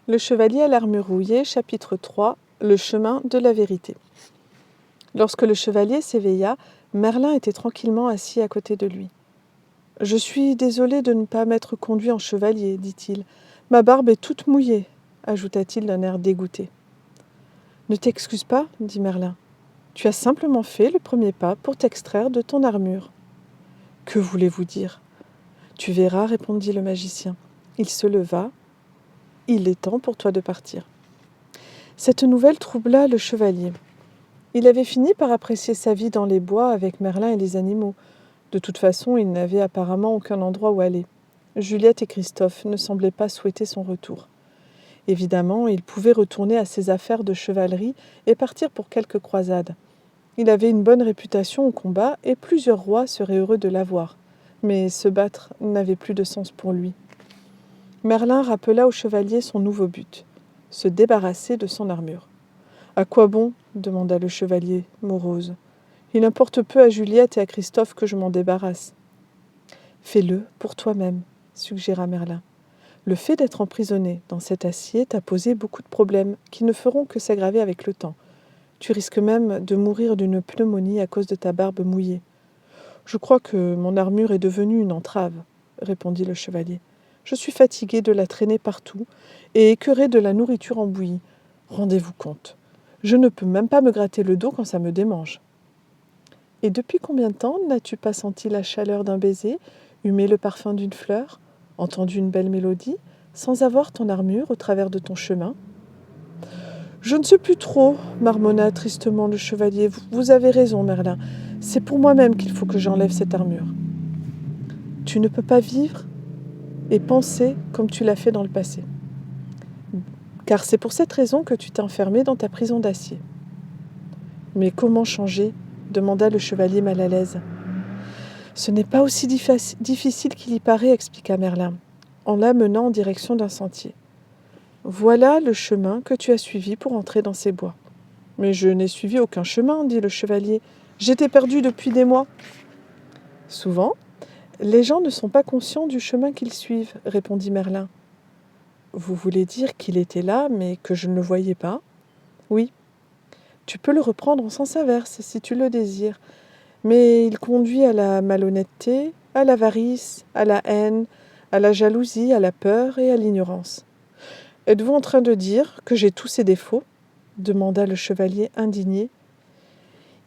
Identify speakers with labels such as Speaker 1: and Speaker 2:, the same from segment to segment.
Speaker 1: Le chevalier à l'armure rouillée, chapitre 3, le chemin de la vérité. Lorsque le chevalier s'éveilla, Merlin était tranquillement assis à côté de lui. « Je suis désolé de ne pas m'être conduit en chevalier, dit-il. Ma barbe est toute mouillée, ajouta-t-il d'un air dégoûté. Ne t'excuse pas, dit Merlin. Tu as simplement fait le premier pas pour t'extraire de ton armure. Que voulez-vous dire ? Tu verras, répondit le magicien. Il se leva. Il est temps pour toi de partir. Cette nouvelle troubla le chevalier. Il avait fini par apprécier sa vie dans les bois avec Merlin et les animaux. De toute façon, il n'avait apparemment aucun endroit où aller. Juliette et Christophe ne semblaient pas souhaiter son retour. Évidemment, il pouvait retourner à ses affaires de chevalerie et partir pour quelques croisades. Il avait une bonne réputation au combat et plusieurs rois seraient heureux de l'avoir. Mais se battre n'avait plus de sens pour lui. Merlin rappela au chevalier son nouveau but, se débarrasser de son armure. « À quoi bon ?» demanda le chevalier, morose. « Il importe peu à Juliette et à Christophe que je m'en débarrasse. »« Fais-le pour toi-même, » suggéra Merlin. « Le fait d'être emprisonné dans cet acier t'a posé beaucoup de problèmes qui ne feront que s'aggraver avec le temps. Tu risques même de mourir d'une pneumonie à cause de ta barbe mouillée. »« Je crois que mon armure est devenue une entrave, » répondit le chevalier. « Je suis fatigué de la traîner partout et écœuré de la nourriture en bouillie. Rendez-vous compte. Je ne peux même pas me gratter le dos quand ça me démange. »« Et depuis combien de temps n'as-tu pas senti la chaleur d'un baiser, humé le parfum d'une fleur, entendu une belle mélodie, sans avoir ton armure au travers de ton chemin ?»« Je ne sais plus trop, » marmonna tristement le chevalier. « Vous avez raison, Merlin. C'est pour moi-même qu'il faut que j'enlève cette armure. »« Tu ne peux pas vivre et penser comme tu l'as fait dans le passé. Car c'est pour cette raison que tu t'es enfermé dans ta prison d'acier. »« Mais comment changer ?» demanda le chevalier mal à l'aise. « Ce n'est pas aussi difficile qu'il y paraît, expliqua Merlin, en l'amenant en direction d'un sentier. Voilà le chemin que tu as suivi pour entrer dans ces bois. »« Mais je n'ai suivi aucun chemin, dit le chevalier. J'étais perdu depuis des mois. »« Souvent, les gens ne sont pas conscients du chemin qu'ils suivent, répondit Merlin. Vous voulez dire qu'il était là, mais que je ne le voyais pas ? Oui. Tu peux le reprendre en sens inverse, si tu le désires. Mais il conduit à la malhonnêteté, à l'avarice, à la haine, à la jalousie, à la peur et à l'ignorance. Êtes-vous en train de dire que j'ai tous ces défauts ? Demanda le chevalier indigné.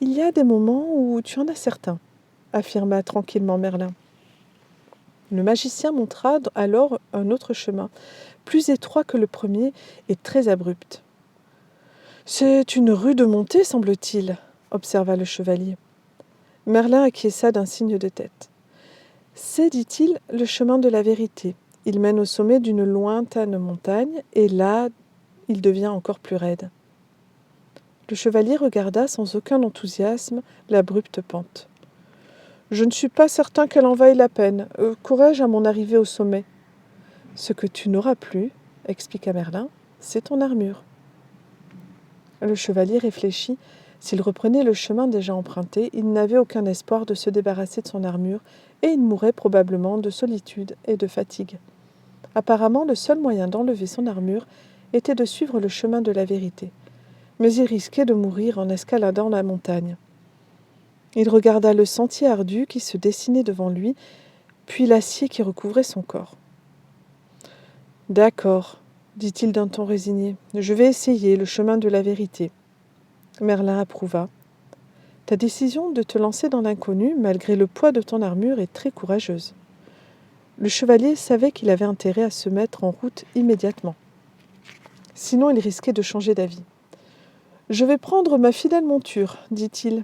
Speaker 1: Il y a des moments où tu en as certains, affirma tranquillement Merlin. Le magicien montra alors un autre chemin, plus étroit que le premier et très abrupt. « C'est une rude montée, semble-t-il, » observa le chevalier. Merlin acquiesça d'un signe de tête. « C'est, dit-il, le chemin de la vérité. Il mène au sommet d'une lointaine montagne, et là, il devient encore plus raide. » Le chevalier regarda sans aucun enthousiasme l'abrupte pente. « Je ne suis pas certain qu'elle en vaille la peine. Qu'aurai-je à mon arrivée au sommet ? » « Ce que tu n'auras plus, expliqua Merlin, c'est ton armure. » Le chevalier réfléchit. S'il reprenait le chemin déjà emprunté, il n'avait aucun espoir de se débarrasser de son armure, et il mourrait probablement de solitude et de fatigue. Apparemment, le seul moyen d'enlever son armure était de suivre le chemin de la vérité. Mais il risquait de mourir en escaladant la montagne. Il regarda le sentier ardu qui se dessinait devant lui, puis l'acier qui recouvrait son corps. « D'accord, » dit-il d'un ton résigné, « je vais essayer le chemin de la vérité. » Merlin approuva. « Ta décision de te lancer dans l'inconnu, malgré le poids de ton armure, est très courageuse. » Le chevalier savait qu'il avait intérêt à se mettre en route immédiatement. Sinon, il risquait de changer d'avis. « Je vais prendre ma fidèle monture, dit-il. »«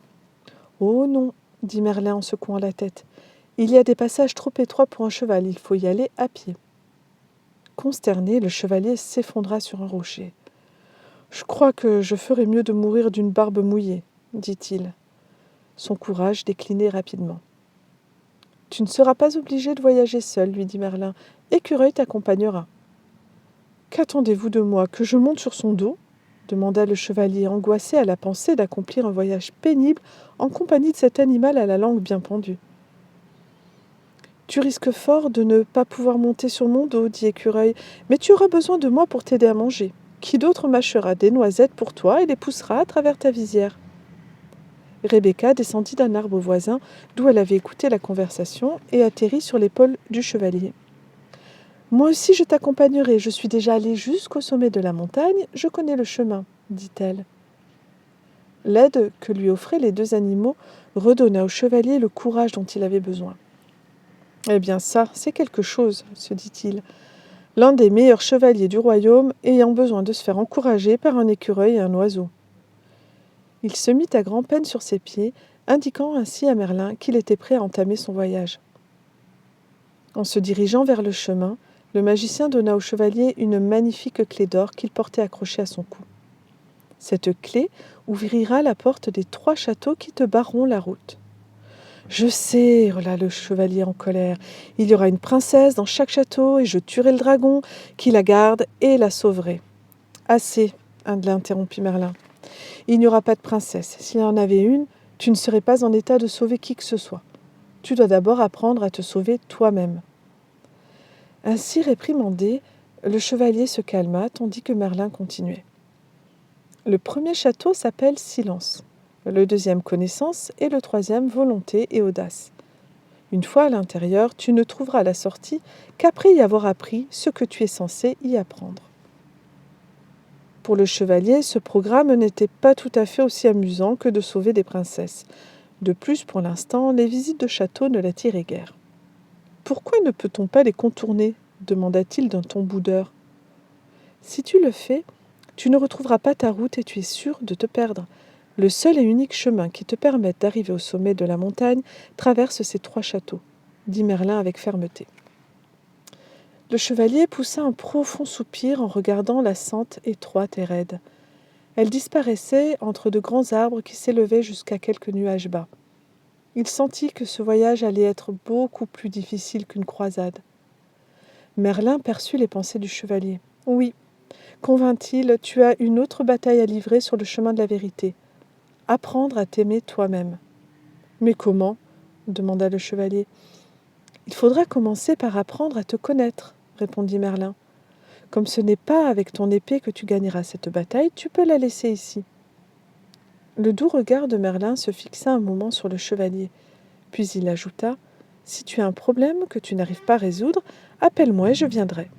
Speaker 1: Oh non, dit Merlin en secouant la tête. Il y a des passages trop étroits pour un cheval, il faut y aller à pied. » Consterné, le chevalier s'effondra sur un rocher. « Je crois que je ferais mieux de mourir d'une barbe mouillée, dit-il. Son courage déclinait rapidement. « Tu ne seras pas obligé de voyager seul, lui dit Merlin. Écureuil t'accompagnera. »« Qu'attendez-vous de moi, que je monte sur son dos ?» demanda le chevalier, angoissé à la pensée d'accomplir un voyage pénible en compagnie de cet animal à la langue bien pendue. Tu risques fort de ne pas pouvoir monter sur mon dos, dit Écureuil, mais tu auras besoin de moi pour t'aider à manger. Qui d'autre mâchera des noisettes pour toi et les poussera à travers ta visière ? Rebecca descendit d'un arbre voisin d'où elle avait écouté la conversation et atterrit sur l'épaule du chevalier. « Moi aussi je t'accompagnerai, je suis déjà allée jusqu'au sommet de la montagne, je connais le chemin, dit-elle. L'aide que lui offraient les deux animaux redonna au chevalier le courage dont il avait besoin. « Eh bien ça, c'est quelque chose, se dit-il. L'un des meilleurs chevaliers du royaume ayant besoin de se faire encourager par un écureuil et un oiseau. » Il se mit à grand-peine sur ses pieds, indiquant ainsi à Merlin qu'il était prêt à entamer son voyage. En se dirigeant vers le chemin, le magicien donna au chevalier une magnifique clé d'or qu'il portait accrochée à son cou. « Cette clé ouvrira la porte des 3 châteaux qui te barreront la route. »« Je sais, hurla le chevalier en colère, il y aura une princesse dans chaque château et je tuerai le dragon qui la garde et la sauverai. »« Assez, l'interrompit Merlin. Il n'y aura pas de princesse. S'il y en avait une, tu ne serais pas en état de sauver qui que ce soit. Tu dois d'abord apprendre à te sauver toi-même. » Ainsi réprimandé, le chevalier se calma tandis que Merlin continuait. Le premier château s'appelle Silence, le deuxième Connaissance et le troisième Volonté et Audace. Une fois à l'intérieur, tu ne trouveras la sortie qu'après y avoir appris ce que tu es censé y apprendre. Pour le chevalier, ce programme n'était pas tout à fait aussi amusant que de sauver des princesses. De plus, pour l'instant, les visites de château ne l'attiraient guère. « Pourquoi ne peut-on pas les contourner ?» demanda-t-il d'un ton boudeur. « Si tu le fais, tu ne retrouveras pas ta route et tu es sûr de te perdre. Le seul et unique chemin qui te permette d'arriver au sommet de la montagne traverse ces 3 châteaux, » dit Merlin avec fermeté. Le chevalier poussa un profond soupir en regardant la sente étroite et raide. Elle disparaissait entre de grands arbres qui s'élevaient jusqu'à quelques nuages bas. Il sentit que ce voyage allait être beaucoup plus difficile qu'une croisade. Merlin perçut les pensées du chevalier. « Oui, convint-il, tu as une autre bataille à livrer sur le chemin de la vérité. Apprendre à t'aimer toi-même. »« Mais comment ?» demanda le chevalier. « Il faudra commencer par apprendre à te connaître, » répondit Merlin. « Comme ce n'est pas avec ton épée que tu gagneras cette bataille, tu peux la laisser ici. » Le doux regard de Merlin se fixa un moment sur le chevalier. Puis il ajouta : « Si tu as un problème que tu n'arrives pas à résoudre, appelle-moi et je viendrai. »«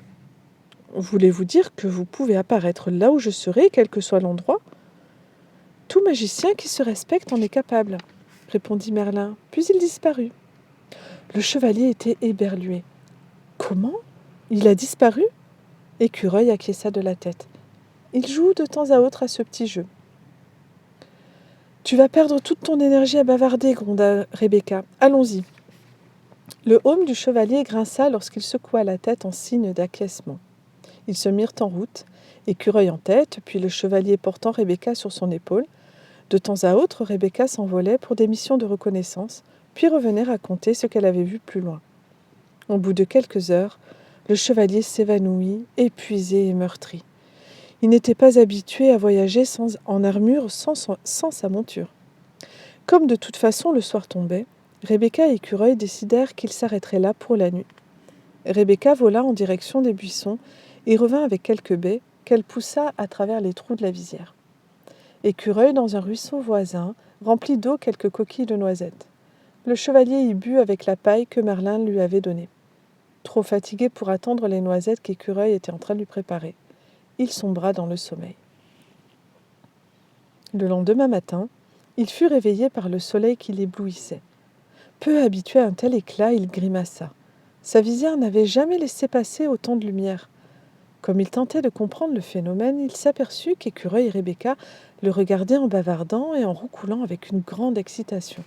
Speaker 1: Voulez-vous dire que vous pouvez apparaître là où je serai, quel que soit l'endroit ? » ?»« Tout magicien qui se respecte en est capable, » répondit Merlin, puis il disparut. Le chevalier était éberlué. « Comment ? Il a disparu ?» Écureuil acquiesça de la tête. « Il joue de temps à autre à ce petit jeu. »« Tu vas perdre toute ton énergie à bavarder, gronda Rebecca. Allons-y. » Le aume du chevalier grinça lorsqu'il secoua la tête en signe d'acquiescement. Ils se mirent en route, Écureuil en tête, puis le chevalier portant Rebecca sur son épaule. De temps à autre, Rebecca s'envolait pour des missions de reconnaissance, puis revenait raconter ce qu'elle avait vu plus loin. Au bout de quelques heures, le chevalier s'évanouit, épuisé et meurtri. Il n'était pas habitué à voyager en armure sans sa monture. Comme de toute façon le soir tombait, Rebecca et Écureuil décidèrent qu'ils s'arrêteraient là pour la nuit. Rebecca vola en direction des buissons et revint avec quelques baies qu'elle poussa à travers les trous de la visière. Écureuil, dans un ruisseau voisin, remplit d'eau quelques coquilles de noisettes. Le chevalier y but avec la paille que Merlin lui avait donnée. Trop fatigué pour attendre les noisettes qu'Écureuil était en train de lui préparer, il sombra dans le sommeil. Le lendemain matin, il fut réveillé par le soleil qui l'éblouissait. Peu habitué à un tel éclat, il grimaça. Sa visière n'avait jamais laissé passer autant de lumière. Comme il tentait de comprendre le phénomène, il s'aperçut qu'Écureuil et Rebecca le regardaient en bavardant et en roucoulant avec une grande excitation.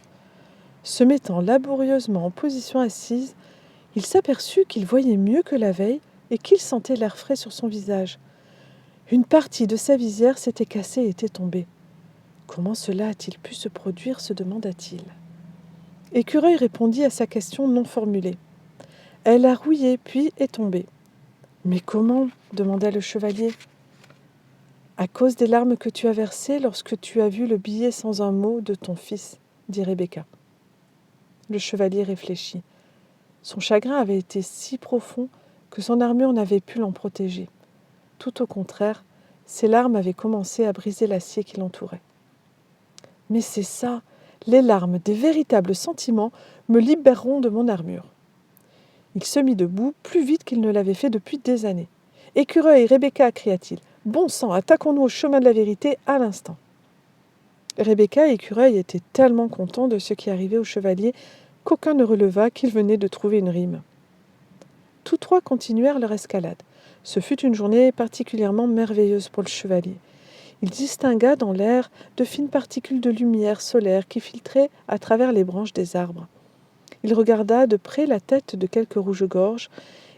Speaker 1: Se mettant laborieusement en position assise, il s'aperçut qu'il voyait mieux que la veille et qu'il sentait l'air frais sur son visage. Une partie de sa visière s'était cassée et était tombée. Comment cela a-t-il pu se produire, se demanda-t-il. Écureuil répondit à sa question non formulée. Elle a rouillé puis est tombée. Mais comment ? Demanda le chevalier. À cause des larmes que tu as versées lorsque tu as vu le billet sans un mot de ton fils, dit Rebecca. Le chevalier réfléchit. Son chagrin avait été si profond que son armure n'avait pu l'en protéger. Tout au contraire, ses larmes avaient commencé à briser l'acier qui l'entourait. « Mais c'est ça, les larmes des véritables sentiments me libéreront de mon armure. » Il se mit debout plus vite qu'il ne l'avait fait depuis des années. « Écureuil, Rebecca !» cria-t-il. « Bon sang, attaquons-nous au chemin de la vérité à l'instant. » Rebecca et Écureuil étaient tellement contents de ce qui arrivait au chevalier qu'aucun ne releva qu'il venait de trouver une rime. Tous trois continuèrent leur escalade. Ce fut une journée particulièrement merveilleuse pour le chevalier. Il distingua dans l'air de fines particules de lumière solaire qui filtraient à travers les branches des arbres. Il regarda de près la tête de quelques rouges-gorges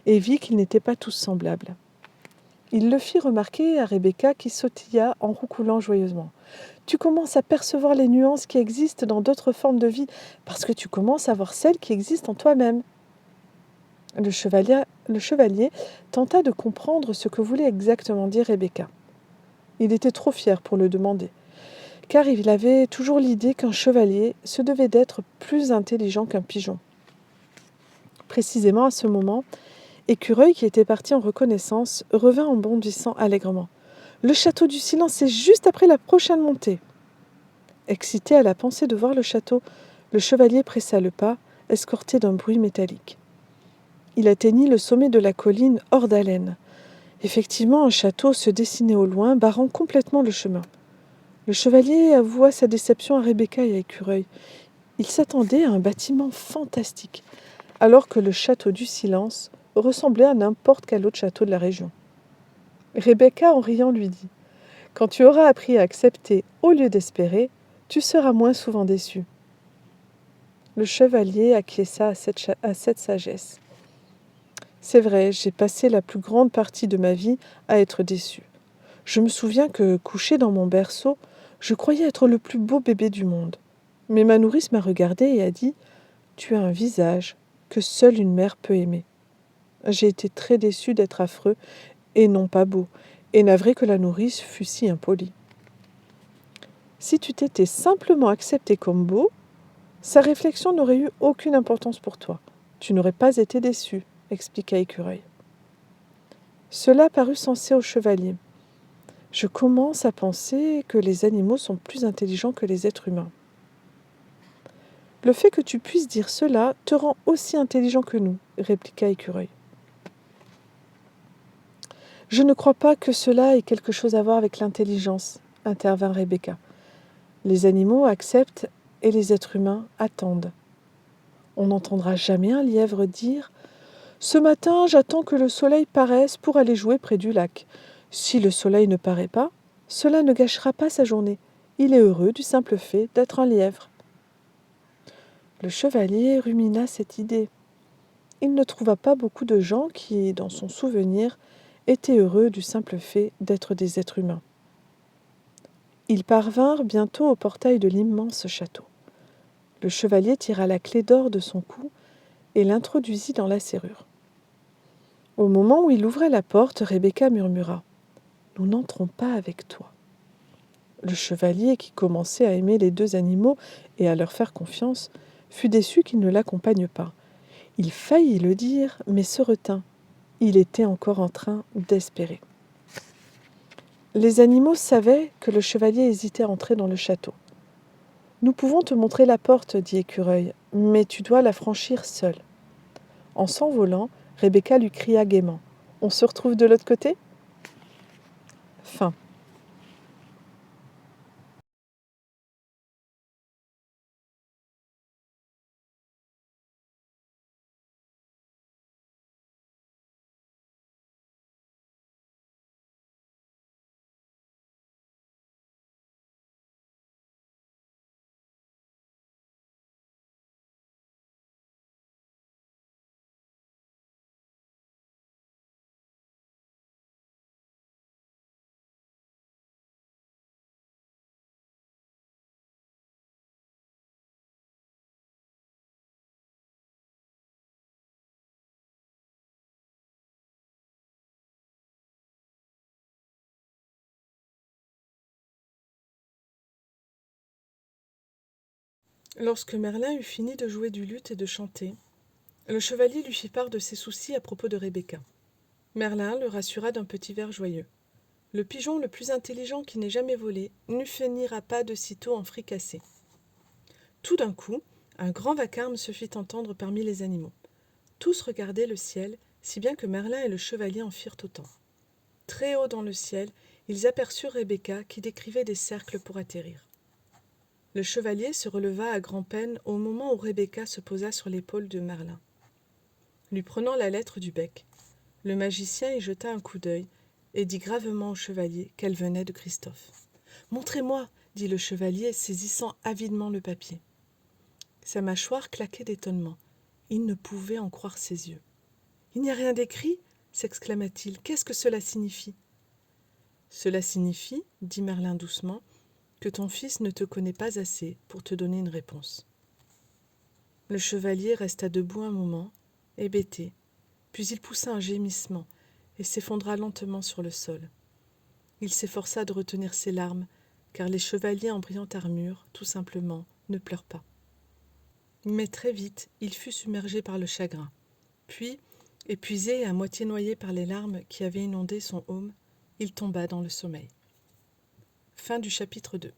Speaker 1: et vit qu'ils n'étaient pas tous semblables. Il le fit remarquer à Rebecca qui sautilla en roucoulant joyeusement. « Tu commences à percevoir les nuances qui existent dans d'autres formes de vie parce que tu commences à voir celles qui existent en toi-même. » Le chevalier tenta de comprendre ce que voulait exactement dire Rebecca. Il était trop fier pour le demander, car il avait toujours l'idée qu'un chevalier se devait d'être plus intelligent qu'un pigeon. Précisément à ce moment, Écureuil, qui était parti en reconnaissance, revint en bondissant allègrement. « Le château du silence est juste après la prochaine montée. » Excité à la pensée de voir le château, le chevalier pressa le pas, escorté d'un bruit métallique. Il atteignit le sommet de la colline hors d'haleine. Effectivement, un château se dessinait au loin, barrant complètement le chemin. Le chevalier avoua sa déception à Rebecca et à Écureuil. Il s'attendait à un bâtiment fantastique, alors que le château du silence ressemblait à n'importe quel autre château de la région. Rebecca, en riant, lui dit « Quand tu auras appris à accepter au lieu d'espérer, tu seras moins souvent déçu. » Le chevalier acquiesça à cette sagesse. « C'est vrai, j'ai passé la plus grande partie de ma vie à être déçu. Je me souviens que, couché dans mon berceau, je croyais être le plus beau bébé du monde. Mais ma nourrice m'a regardé et a dit « Tu as un visage que seule une mère peut aimer. » J'ai été très déçu d'être affreux et non pas beau, et navré que la nourrice fût si impolie. Si tu t'étais simplement accepté comme beau, sa réflexion n'aurait eu aucune importance pour toi. Tu n'aurais pas été déçu, expliqua Écureuil. Cela parut sensé au chevalier. Je commence à penser que les animaux sont plus intelligents que les êtres humains. Le fait que tu puisses dire cela te rend aussi intelligent que nous, répliqua Écureuil. Je ne crois pas que cela ait quelque chose à voir avec l'intelligence, intervint Rebecca. Les animaux acceptent et les êtres humains attendent. On n'entendra jamais un lièvre dire « Ce matin, j'attends que le soleil paraisse pour aller jouer près du lac. Si le soleil ne paraît pas, cela ne gâchera pas sa journée. Il est heureux du simple fait d'être un lièvre. » Le chevalier rumina cette idée. Il ne trouva pas beaucoup de gens qui, dans son souvenir, étaient heureux du simple fait d'être des êtres humains. Ils parvinrent bientôt au portail de l'immense château. Le chevalier tira la clé d'or de son cou et l'introduisit dans la serrure. Au moment où il ouvrait la porte, Rebecca murmura « Nous n'entrons pas avec toi. » Le chevalier, qui commençait à aimer les deux animaux et à leur faire confiance, fut déçu qu'ils ne l'accompagnent pas. Il faillit le dire, mais se retint. Il était encore en train d'espérer. Les animaux savaient que le chevalier hésitait à entrer dans le château. « Nous pouvons te montrer la porte, dit Écureuil, mais tu dois la franchir seul. » En s'envolant, Rebecca lui cria gaiement « On se retrouve de l'autre côté ?» Fin. Lorsque Merlin eut fini de jouer du luth et de chanter, Le chevalier lui fit part de ses soucis à propos de Rebecca. Merlin le rassura d'un petit vers joyeux. Le pigeon le plus intelligent qui n'ait jamais volé ne finira pas de sitôt en fricassé. Tout d'un coup, un grand vacarme se fit entendre parmi les animaux. Tous regardaient le ciel, si bien que Merlin et le chevalier en firent autant. Très haut dans le ciel, ils aperçurent Rebecca qui décrivait des cercles pour atterrir. Le chevalier se releva à grand-peine au moment où Rebecca se posa sur l'épaule de Merlin. Lui prenant la lettre du bec, le magicien y jeta un coup d'œil et dit gravement au chevalier qu'elle venait de Christophe. « Montrez-moi » dit le chevalier, saisissant avidement le papier. Sa mâchoire claquait d'étonnement. Il ne pouvait en croire ses yeux. « Il n'y a rien d'écrit » s'exclama-t-il. « Qu'est-ce que cela signifie ?»« Cela signifie, dit Merlin doucement, que ton fils ne te connaît pas assez pour te donner une réponse. » Le chevalier resta debout un moment, hébété, puis il poussa un gémissement et s'effondra lentement sur le sol. Il s'efforça de retenir ses larmes, car les chevaliers en brillante armure, tout simplement, ne pleurent pas. Mais très vite, il fut submergé par le chagrin. Puis, épuisé et à moitié noyé par les larmes qui avaient inondé son aume, il tomba dans le sommeil. Fin du chapitre 2.